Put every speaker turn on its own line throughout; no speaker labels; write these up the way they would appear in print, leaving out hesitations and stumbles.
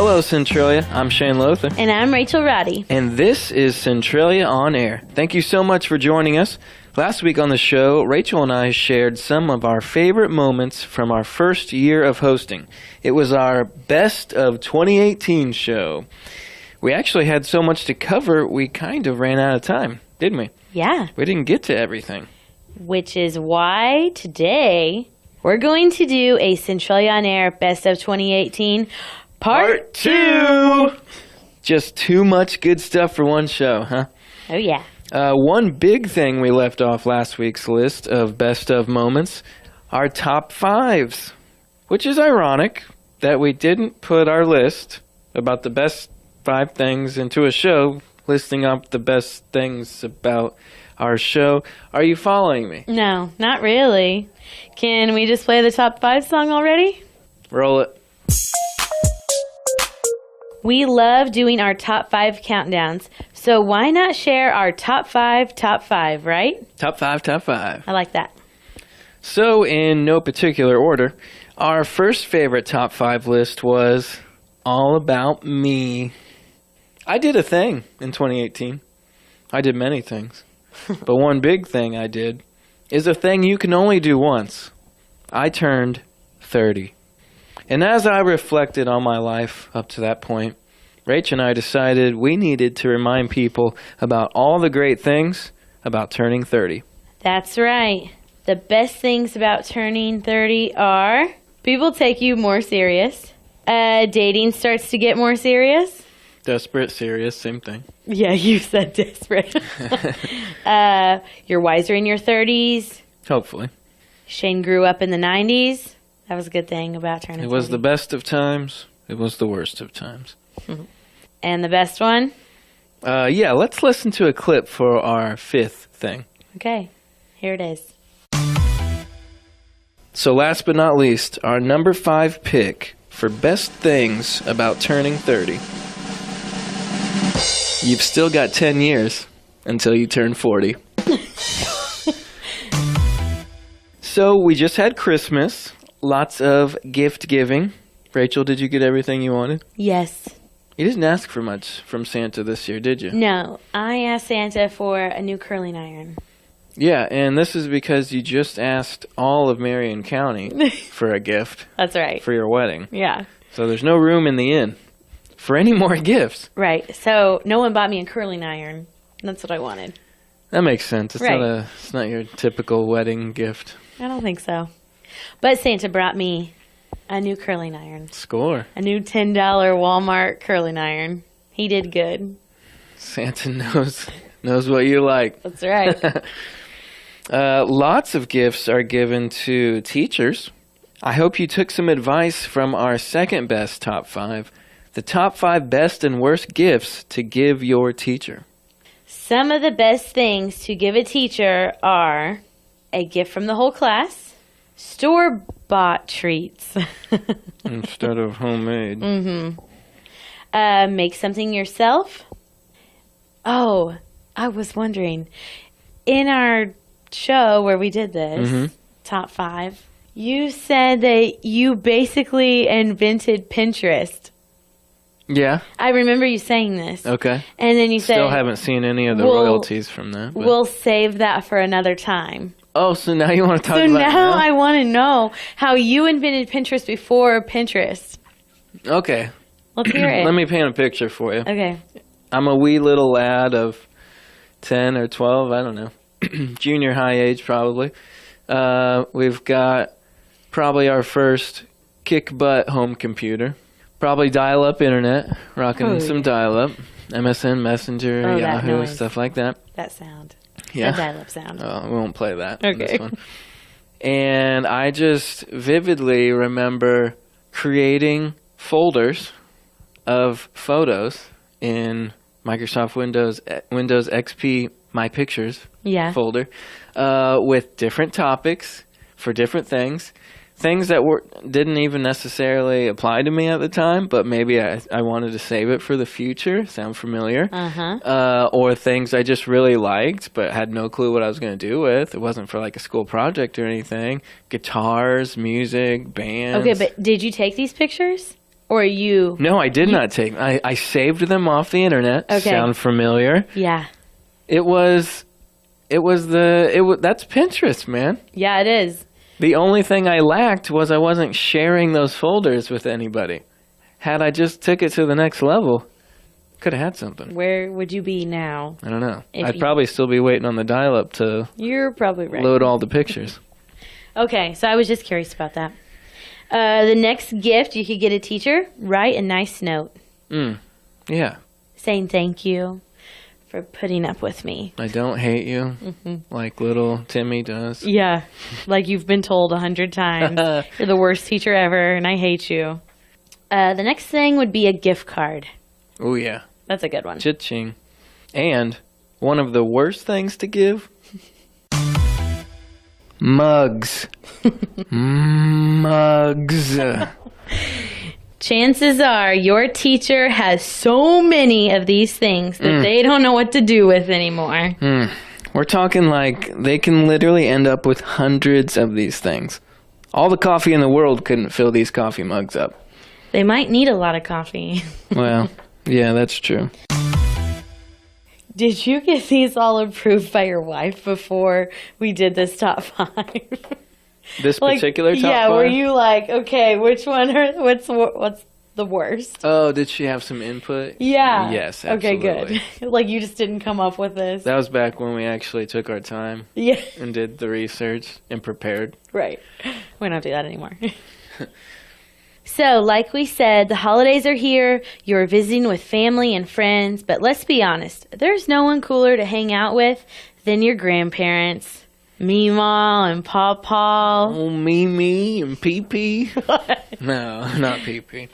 Hello, Centralia. I'm Shane Lothar.
And I'm Rachel Roddy.
And this is Centralia On Air. Thank you so much for joining us. Last week on the show, Rachel and I shared some of our favorite moments from our first year of hosting. It was our Best of 2018 show. We actually had so much to cover, we kind of ran out of time, didn't we?
Yeah.
We didn't get to everything.
Which is why today we're going to do a Centralia On Air Best of 2018 Part 2.
Just too much good stuff for one show, huh?
Oh, yeah.
One big thing we left off last week's list of best of moments, our top fives, which is ironic that we didn't put our list about the best 5 things into a show, listing up the best things about our show. Are you following me?
No, not really. Can we just play the top 5 song already?
Roll it.
We love doing our top 5 countdowns, so why not share our top 5, right?
Top 5.
I like that.
So, in no particular order, our first favorite top 5 list was all about me. I did a thing in 2018. I did many things. But one big thing I did is a thing you can only do once. I turned 30. And as I reflected on my life up to that point, Rach and I decided we needed to remind people about all the great things about turning 30.
That's right. The best things about turning 30 are people take you more serious. Dating starts to get more serious.
Desperate, serious, same thing.
Yeah, you said desperate. You're wiser in your 30s.
Hopefully.
Shane grew up in the 90s. That was a good thing about turning 30.
It was the best of times. It was the worst of times.
And the best one?
Yeah, let's listen to a clip for our 5th thing.
Okay, here it is.
So last but not least, our number 5 pick for best things about turning 30. You've still got 10 years until you turn 40. So we just had Christmas. Lots of gift giving. Rachel, did you get everything you wanted?
Yes.
You didn't ask for much from Santa this year, did you?
No, I asked Santa for a new curling iron.
Yeah, and this is because you just asked all of Marion County for a gift.
That's right.
For your wedding.
Yeah.
So there's no room in the inn for any more gifts.
Right. So no one bought me a curling iron. That's what I wanted.
That makes sense. It's
right.
It's not your typical wedding gift.
I don't think so. But Santa brought me a new curling iron.
Score.
A new $10 Walmart curling iron. He did good.
Santa knows what you like.
That's right.
Lots of gifts are given to teachers. I hope you took some advice from our second best top 5, the top 5 best and worst gifts to give your teacher.
Some of the best things to give a teacher are a gift from the whole class, store-bought treats.
Instead of homemade.
Make something yourself. Oh, I was wondering, in our show where we did this, top 5, you said that you basically invented Pinterest.
Yeah.
I remember you saying this.
Okay.
And then you said...
Still haven't seen any of the royalties from that. But.
We'll save that for another time.
Oh, so now you want to talk
about
it
now?
So now
I want to know how you invented Pinterest before Pinterest.
Okay.
Let's hear it.
Let me paint a picture for you.
Okay.
I'm a wee little lad of 10 or 12, I don't know. Junior high age, probably. We've got probably our first kick-butt home computer. Probably dial-up internet, rocking some dial-up. MSN, Messenger, Yahoo, stuff like that.
That sound.
Yeah.
That dial-up sound.
Oh, we won't play that.
Okay.
This one. And I just vividly remember creating folders of photos in Microsoft Windows XP My Pictures folder with different topics for different things. Things that didn't even necessarily apply to me at the time, but maybe I wanted to save it for the future. Sound familiar? Or things I just really liked, but had no clue what I was going to do with. It wasn't for like a school project or anything. Guitars, music, bands.
Okay, but did you take these pictures? Or you?
No, I did not take. I saved them off the internet.
Okay.
Sound familiar?
Yeah.
That's Pinterest, man.
Yeah, it is.
The only thing I lacked was I wasn't sharing those folders with anybody. Had I just took it to the next level, could have had something.
Where would you be now?
I don't know. I'd probably still be waiting on the dial-up to
You're probably right.
load all the pictures.
Okay, so I was just curious about that. The next gift you could get a teacher, write a nice note.
Yeah.
Saying thank you for putting up with me.
I don't hate you like little Timmy does.
Yeah, like you've been told 100 times. You're the worst teacher ever, and I hate you. The next thing would be a gift card.
Oh, yeah.
That's a good one.
Cha-ching. And one of the worst things to give? Mugs. Mugs.
Chances are your teacher has so many of these things that they don't know what to do with anymore.
We're talking like they can literally end up with hundreds of these things. All the coffee in the world couldn't fill these coffee mugs up.
They might need a lot of coffee.
Well, yeah, that's true.
Did you get these all approved by your wife before we did this top 5?
This particular top 5?
Yeah, were you like, okay, which one what's the worst?
Oh, did she have some input?
Yeah.
Yes, absolutely.
Okay, good. Like you just didn't come up with this.
That was back when we actually took our time
Yeah.
and did the research and prepared.
Right. We don't do that anymore. So, like we said, the holidays are here. You're visiting with family and friends, but let's be honest, there's no one cooler to hang out with than your grandparents. Meemaw and Pawpaw.
Oh, Mimi and Pee-Pee. No, not Pee-Pee.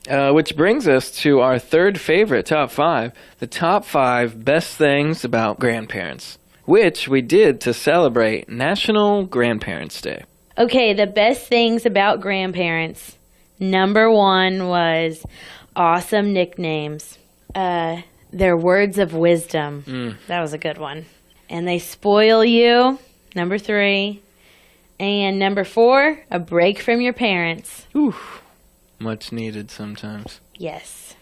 Which brings us to our third favorite top 5, the top 5 best things about grandparents, which we did to celebrate National Grandparents' Day.
Okay, the best things about grandparents. Number 1 was awesome nicknames. Their words of wisdom. That was a good one. And they spoil you. Number 3. And number 4, a break from your parents.
Ooh, much needed sometimes.
Yes.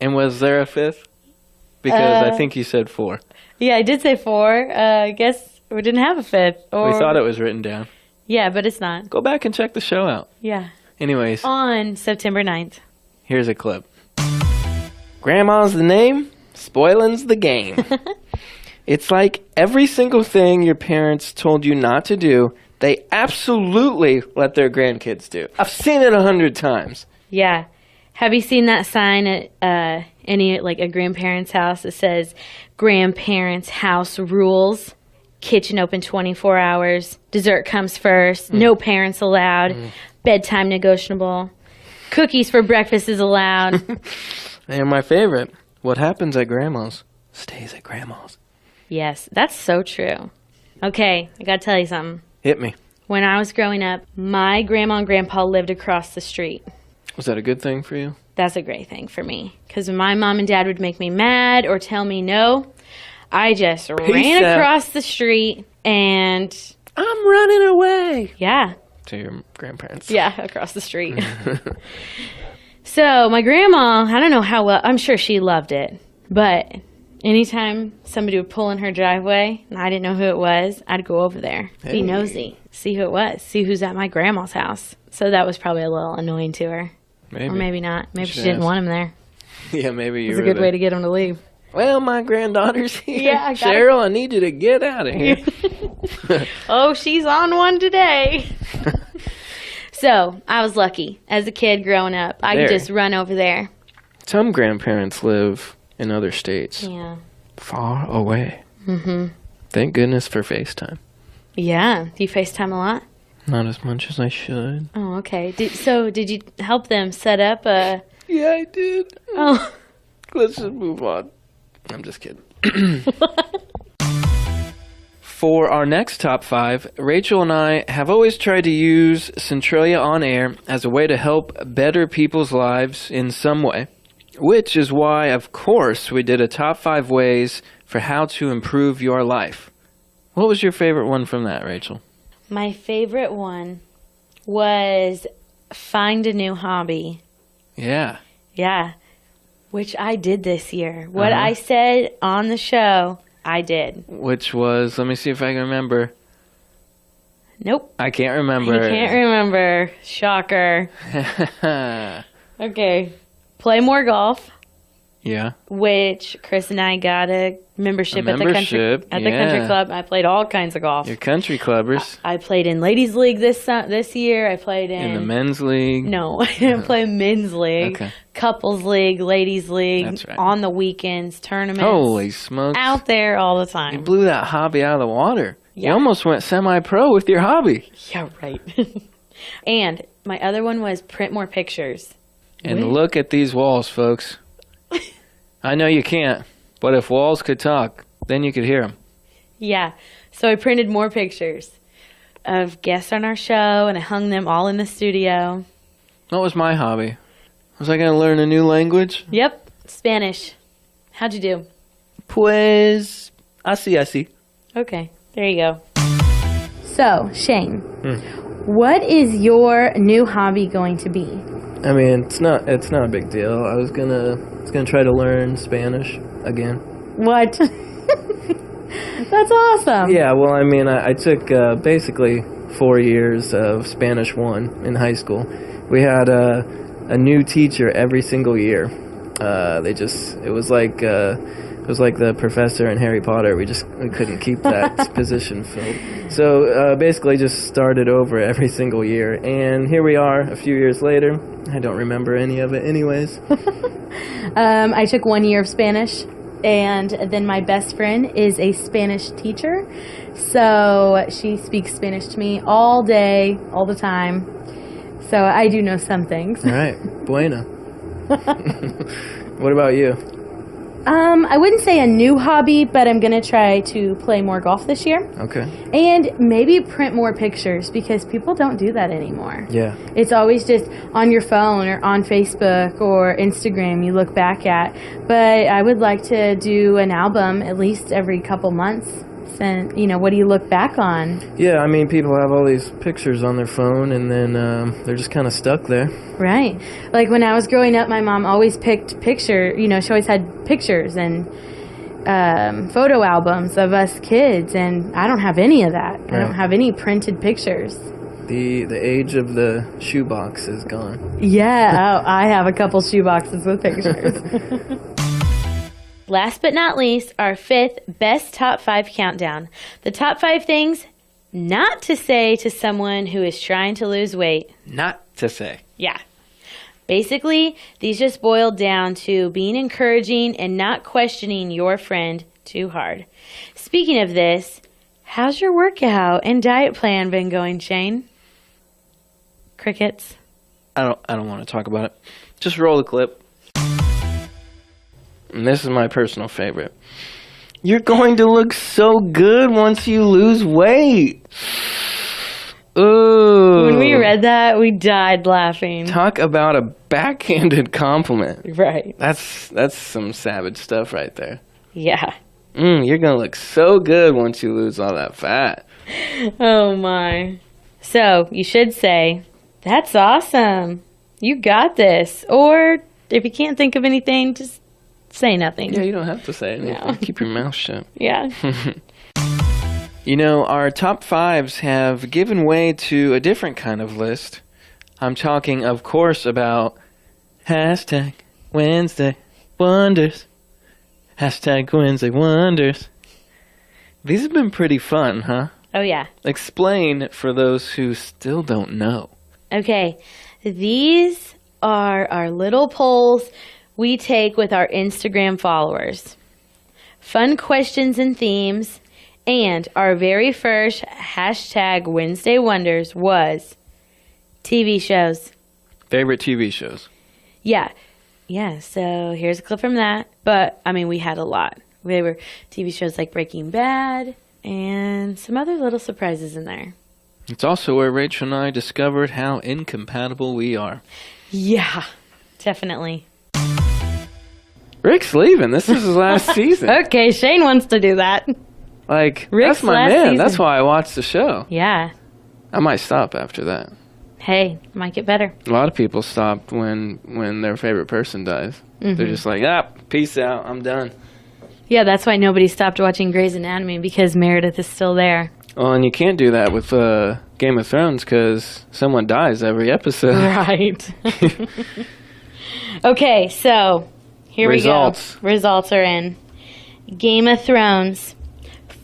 And was there a 5th? Because I think you said 4.
Yeah, I did say 4. I guess we didn't have a 5th.
We thought it was written down.
Yeah, but it's not.
Go back and check the show out.
Yeah.
Anyways.
On September 9th.
Here's a clip. Grandma's the name, spoiling's the game. It's like every single thing your parents told you not to do, they absolutely let their grandkids do. I've seen it 100 times.
Yeah. Have you seen that sign at a grandparent's house that says, grandparents' house rules? Kitchen open 24 hours. Dessert comes first. No parents allowed. Bedtime negotiable. Cookies for breakfast is allowed.
And my favorite, what happens at grandma's stays at grandma's.
Yes, that's so true. Okay, I gotta tell you something.
Hit me.
When I was growing up, my grandma and grandpa lived across the street.
Was that a good thing for you?
That's a great thing for me. Because when my mom and dad would make me mad or tell me no, I just ran across the street and...
I'm running away.
Yeah.
To your grandparents.
Yeah, across the street. So my grandma, I don't know how well, I'm sure she loved it. But anytime somebody would pull in her driveway and I didn't know who it was, I'd go over there, be nosy, see who it was, see who's at my grandma's house. So that was probably a little annoying to her. Maybe. Or maybe not. Maybe she didn't want him there.
Yeah, maybe you
It was a good way to get him to leave.
Well, my granddaughter's here.
Yeah,
Cheryl, I need you to get out of here.
Oh, she's on one today. So, I was lucky. As a kid growing up, I could just run over there.
Some grandparents live in other states.
Yeah.
Far away. Mm-hmm. Thank goodness for FaceTime.
Yeah. Do you FaceTime a lot?
Not as much as I should.
Oh, okay. Did you help them set up a...
Yeah, I did.
Oh.
Let's just move on. I'm just kidding. For our next top 5, Rachel and I have always tried to use Centralia on air as a way to help better people's lives in some way, which is why, of course, we did a top 5 ways for how to improve your life. What was your favorite one from that, Rachel?
My favorite one was find a new hobby.
Yeah.
Yeah. Which I did this year. What I said on the show, I did.
Which was, let me see if I can remember.
Nope.
I can't remember.
You can't remember. Shocker. Okay. Play more golf.
Yeah.
Which Chris and I got a membership at the country club. I played all kinds of golf.
You're country clubbers.
I played in ladies league this year. I played in
the men's league.
No, I didn't play men's league.
Okay.
Couples league, ladies league.
That's right.
On the weekends, tournaments.
Holy smokes!
Out there all the
You
time.
blew that hobby out of the water.
Yeah.
You almost went semi-pro with your hobby.
Yeah, right. And my other one was print more pictures.
And look at these walls, folks. I know you can't, but if walls could talk, then you could hear them.
Yeah. So I printed more pictures of guests on our show, and I hung them all in the studio.
What was my hobby? Was I going to learn a new language?
Yep. Spanish. How'd you do?
Pues, así.
Okay. There you go. So, Shane, what is your new hobby going to be?
I mean, it's not a big deal. I was gonna try to learn Spanish again.
What? That's awesome.
Yeah, well, I mean, I took basically 4 years of Spanish 1 in high school. We had a new teacher every single year. It was like the professor in Harry Potter. We couldn't keep that position filled. So basically just started over every single year. And here we are a few years later. I don't remember any of it anyways.
I took 1 year of Spanish, and then my best friend is a Spanish teacher. So she speaks Spanish to me all day, all the time. So I do know some things.
All right. Bueno. What about you?
I wouldn't say a new hobby, but I'm going to try to play more golf this year.
Okay.
And maybe print more pictures, because people don't do that anymore.
Yeah.
It's always just on your phone or on Facebook or Instagram you look back at. But I would like to do an album at least every couple months. And, what do you look back on?
Yeah, I mean, people have all these pictures on their phone, and then they're just kind of stuck there.
Right. Like when I was growing up, my mom always picked she always had pictures and photo albums of us kids, and I don't have any of that.
Right.
I don't have any printed pictures.
The age of the shoebox is gone.
Yeah, I have a couple shoeboxes with pictures. Last but not least, our 5th best top 5 countdown. The top 5 things not to say to someone who is trying to lose weight.
Not to say.
Yeah. Basically, these just boil down to being encouraging and not questioning your friend too hard. Speaking of this, how's your workout and diet plan been going, Shane? Crickets.
I don't want to talk about it. Just roll the clip. And this is my personal favorite. You're going to look so good once you lose weight. Ooh.
When we read that, we died laughing.
Talk about a backhanded compliment.
Right.
That's some savage stuff right there.
Yeah.
You're going to look so good once you lose all that fat.
Oh, my. So, you should say, that's awesome. You got this. Or, if you can't think of anything, just say nothing.
Yeah, you don't have to say anything.
No.
Keep your mouth shut.
Yeah.
Our top 5s have given way to a different kind of list. I'm talking, of course, about hashtag Wednesday Wonders. Hashtag Wednesday Wonders. These have been pretty fun, huh?
Oh, yeah.
Explain for those who still don't know.
Okay. These are our little polls we take with our Instagram followers. Fun questions and themes. And our very first hashtag Wednesday Wonders was TV shows.
Favorite TV shows?
Yeah. Yeah, so here's a clip from that. But, we had a lot. They were TV shows like Breaking Bad and some other little surprises in there.
It's also where Rachel and I discovered how incompatible we are.
Yeah, definitely.
Rick's leaving. This is his last season.
Okay, Shane wants to do that.
Like,
Rick's
that's my
last
man.
season.
That's why I watched the show.
Yeah.
I might stop after that.
Hey, might get better.
A lot of people stop when their favorite person dies. They're just like, peace out, I'm done.
Yeah, that's why nobody stopped watching Grey's Anatomy, because Meredith is still there.
Well, and you can't do that with Game of Thrones because someone dies every episode.
Right. Okay, so here
Results.
we go. Results are in. Game of Thrones,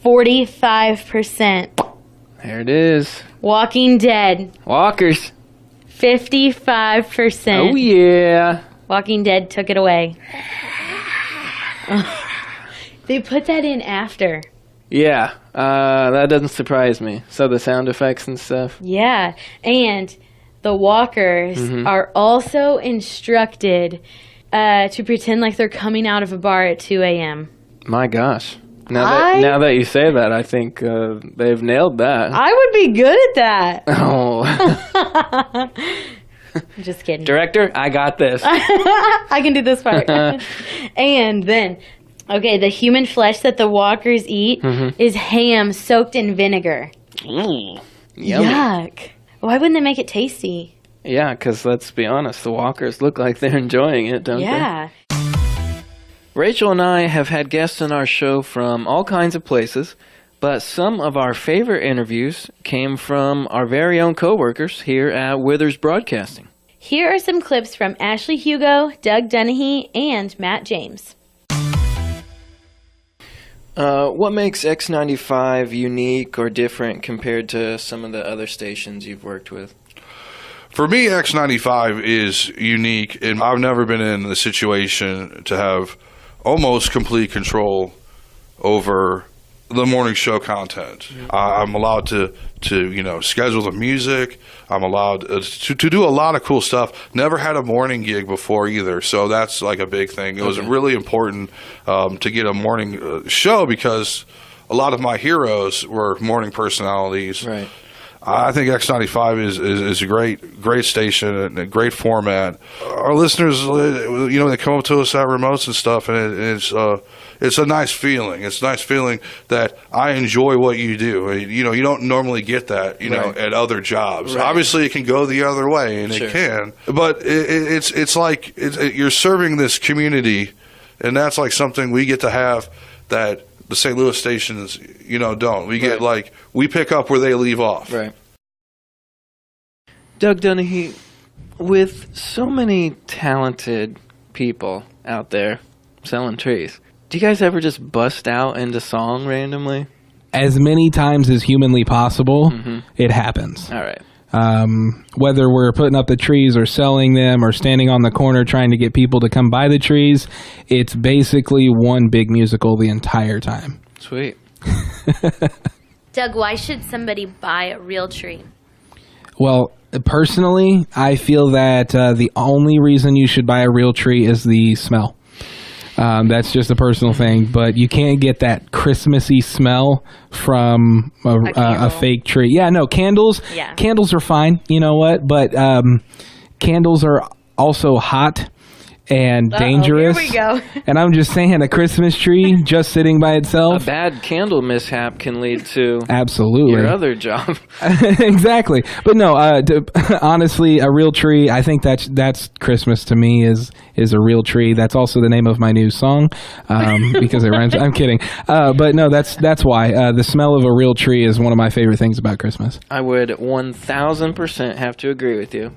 45%.
There it is.
Walking Dead,
Walkers.
55%.
Oh, yeah.
Walking Dead took it away. They put that in after.
Yeah, that doesn't surprise me. So the sound effects and stuff.
Yeah, and the walkers are also instructed to pretend like they're coming out of a bar at 2 a.m.
My gosh. Now that you say that, I think they've nailed that.
I would be good at that.
Oh.
I'm just kidding.
Director, I got this.
I can do this part. And then, okay, the human flesh that the walkers eat is ham soaked in vinegar.
Yummy.
Yuck. Why wouldn't they make it tasty?
Yeah, because let's be honest, the walkers look like they're enjoying it, don't they?
Yeah.
Rachel and I have had guests on our show from all kinds of places, but some of our favorite interviews came from our very own coworkers here at Withers Broadcasting.
Here are some clips from Ashley Hugo, Doug Dennehy, and Matt James.
What makes X95 unique or different compared to some of the other stations you've worked with?
For me, X95 is unique, and I've never been in the situation to have almost complete control over the morning show content. I'm allowed to schedule the music. I'm allowed to do a lot of cool stuff. Never had a morning gig before either, so that's like a big thing. It was really important to get a morning show because a lot of my heroes were morning personalities.
Right.
I think X95 is a great station and a great format. Our listeners, they come up to us at remotes and stuff, and it's a nice feeling. It's a nice feeling that I enjoy what you do. You don't normally get that, at other jobs.
Right.
Obviously, it can go the other way, and
Sure.
it can. But it's like you're serving this community, and that's like something we get to have that the St. Louis stations, don't. We get we pick up where they leave off.
Right. Doug Dennehy, with so many talented people out there selling trees, do you guys ever just bust out into song randomly?
As many times as humanly possible, it happens.
All right.
Whether we're putting up the trees or selling them or standing on the corner trying to get people to come buy the trees, it's basically one big musical the entire time.
Sweet.
Doug, why should somebody buy a real tree?
Well, personally, I feel that the only reason you should buy a real tree is the smell. That's just a personal thing, but you can't get that Christmassy smell from a fake tree. Yeah, no, candles.
Yeah.
Candles are fine, you know what? But candles are also hot and dangerous.
Here we go.
And I'm just saying, a Christmas tree just sitting by
A
itself.
bad candle mishap can lead to
Absolutely.
your other job.
Exactly. But no, honestly, a real tree, I think that's Christmas to me is a real tree. That's also the name of my new song because it rhymes. I'm kidding. But no, that's why. The smell of a real tree is one of my favorite things about Christmas.
I would 1,000% have to agree with you.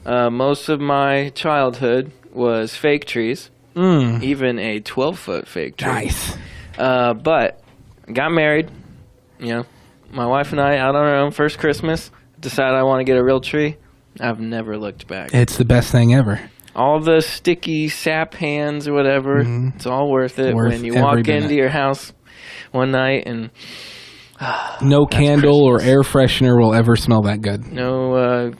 Most of my childhood was fake trees, even a 12-foot fake tree.
Nice.
But got married, my wife and I, out on our own, first Christmas, decided I want to get a real tree. I've never looked back.
It's the best thing ever.
All the sticky sap hands or whatever, it's all worth it
Worth
when you
every
walk
minute.
into your house one night and
No candle or air freshener will ever smell that good.
no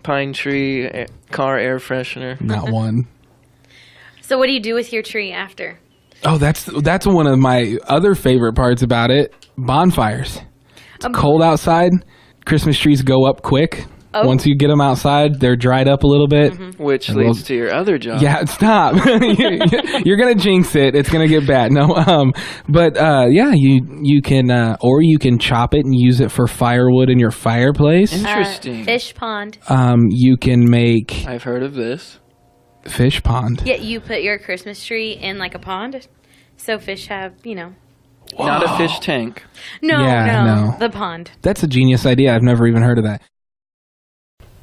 pine tree, car air freshener.
Not one.
So what do you do with your tree after?
Oh, that's one of my other favorite parts about it. Bonfires. It's cold outside. Christmas trees go up quick.
Oh.
Once you get them outside, they're dried up a little bit.
Which
And
leads to your other job.
Yeah, stop. You're gonna jinx it. It's gonna get bad. No, but yeah, you can or you can chop it and use it for firewood in your fireplace.
Interesting.
Fish pond.
You can make
I've heard of this.
fish pond.
Yeah, you put your Christmas tree in like a pond, so fish have,
Not a fish tank.
No,
Yeah, no.
the pond.
That's a genius idea. I've never even heard of that.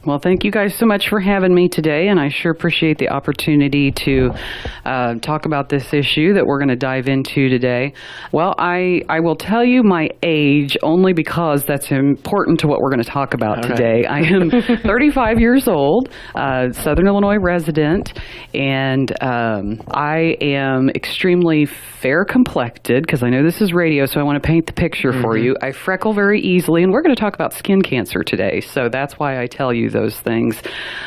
Well, thank you guys so much for having me today, and I sure appreciate the opportunity to talk about this issue that we're going to dive into today. Well, I will tell you my age only because that's important to what we're going to talk about today. I am 35 years old, Southern Illinois resident, and I am extremely fair-complected, because I know this is radio, so I want to paint the picture for you. I freckle very easily, and we're going to talk about skin cancer today, so that's why I tell you those things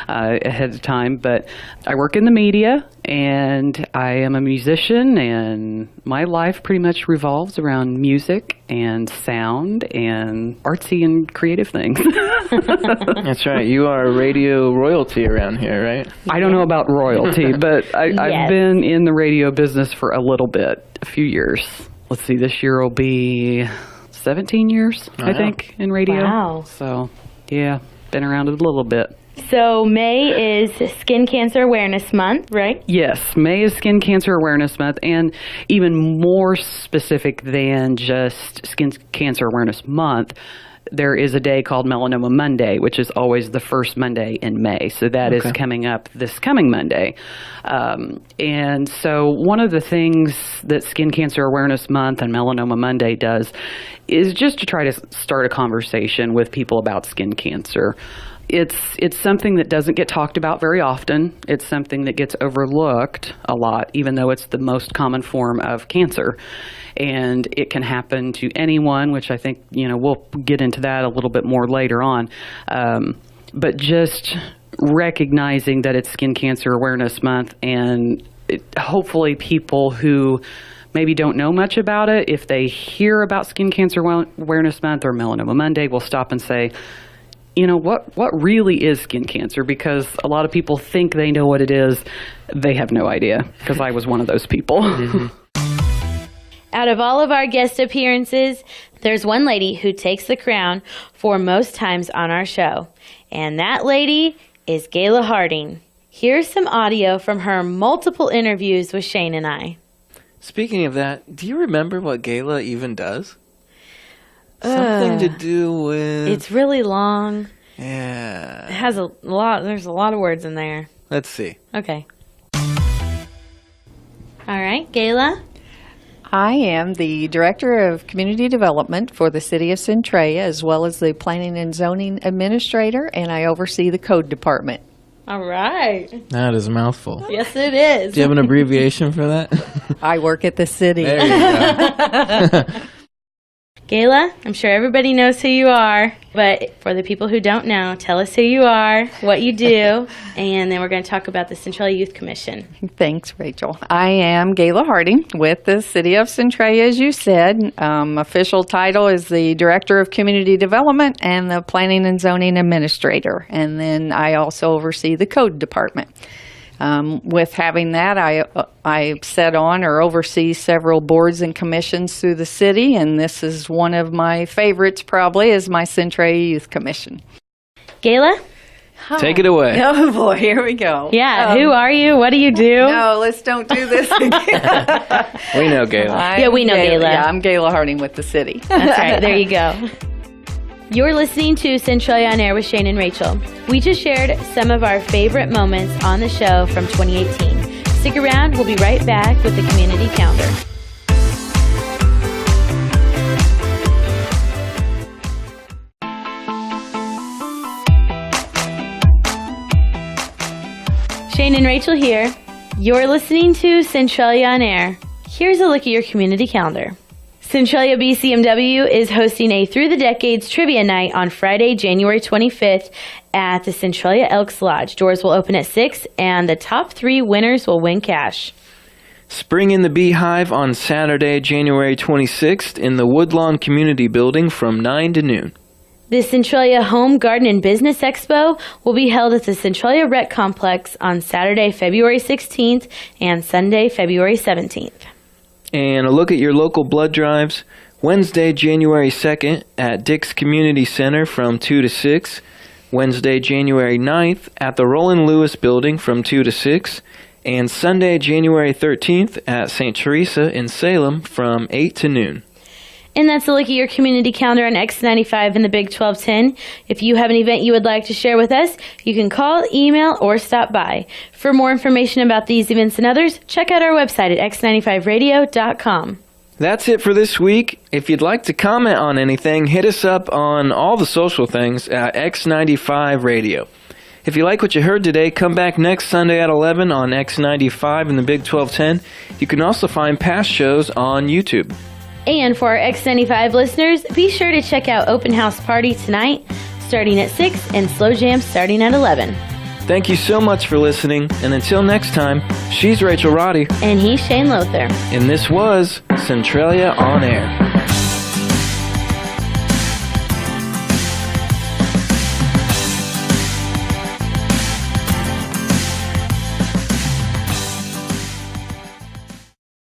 ahead of time. But I work in the media, and I am a musician, and my life pretty much revolves around music and sound and artsy and creative things.
That's right. You are radio royalty around here, right?
I don't know about royalty, but I've been in the radio business for a little bit, a few years. Let's see, this year will be 17 years, I think, in radio.
Wow.
So, yeah, been around it a little bit.
So May is Skin Cancer Awareness Month, right?
Yes, May is Skin Cancer Awareness Month, and even more specific than just Skin Cancer Awareness Month, there is a day called Melanoma Monday, which is always the first Monday in May. So that is coming up this coming Monday. And so one of the things that Skin Cancer Awareness Month and Melanoma Monday does is just to try to start a conversation with people about skin cancer. It's something that doesn't get talked about very often. It's something that gets overlooked a lot, even though it's the most common form of cancer. And it can happen to anyone, which I think, we'll get into that a little bit more later on. But just recognizing that it's Skin Cancer Awareness Month, and hopefully people who maybe don't know much about it, if they hear about Skin Cancer Awareness Month or Melanoma Monday, will stop and say, what really is skin cancer? Because a lot of people think they know what it is. They have no idea, because I was one of those people.
Out of all of our guest appearances, there's one lady who takes the crown for most times on our show. And that lady is Gayla Harding. Here's some audio from her multiple interviews with Shane and I.
Speaking of that, do you remember what Gayla even does? Something to do with...
It's really long.
Yeah.
It has a lot. There's a lot of words in there.
Let's see.
Okay. All right, Gayla.
I am the Director of Community Development for the City of Centralia, as well as the Planning and Zoning Administrator, and I oversee the Code Department.
All right.
That is a mouthful.
Yes, it is.
Do you have an abbreviation for that?
I work at the city.
There you go.
Gayla, I'm sure everybody knows who you are, but for the people who don't know, tell us who you are, what you do, and then we're going to talk about the Centralia Youth Commission.
Thanks, Rachel. I am Gayla Harding with the City of Centralia, as you said. Official title is the Director of Community Development and the Planning and Zoning Administrator, and then I also oversee the Code Department. With having that, I sit on or oversee several boards and commissions through the city, and this is one of my favorites probably is my Centralia Youth Commission.
Gayla?
Take it away.
Oh boy, here we go.
Yeah, who are you? What do you do?
No, let's don't do this again.
We know Gayla.
Yeah, we know Gayla.
Yeah, I'm Gayla Harding with the city.
That's right. There you go. You're listening to Centralia on Air with Shane and Rachel. We just shared some of our favorite moments on the show from 2018. Stick around. We'll be right back with the community calendar. Shane and Rachel here. You're listening to Centralia on Air. Here's a look at your community calendar. Centralia BCMW is hosting a Through the Decades Trivia Night on Friday, January 25th at the Centralia Elks Lodge. Doors will open at 6, and the top 3 winners will win cash.
Spring in the Beehive on Saturday, January 26th in the Woodlawn Community Building from 9 to noon.
The Centralia Home, Garden, and Business Expo will be held at the Centralia Rec Complex on Saturday, February 16th and Sunday, February 17th.
And a look at your local blood drives. Wednesday, January 2nd at Dix Community Center from 2 to 6. Wednesday, January 9th at the Roland Lewis Building from 2 to 6. And Sunday, January 13th at St. Teresa in Salem from 8 to noon.
And that's a look at your community calendar on X95 and the Big 1210. If you have an event you would like to share with us, you can call, email, or stop by. For more information about these events and others, check out our website at x95radio.com.
That's it for this week. If you'd like to comment on anything, hit us up on all the social things at X95 Radio. If you like what you heard today, come back next Sunday at 11 on X95 and the Big 1210. You can also find past shows on YouTube.
And for our X95 listeners, be sure to check out Open House Party tonight, starting at 6, and Slow Jam starting at 11.
Thank you so much for listening, and until next time, she's Rachel Roddy.
And he's Shane Lothar.
And this was Centralia On Air.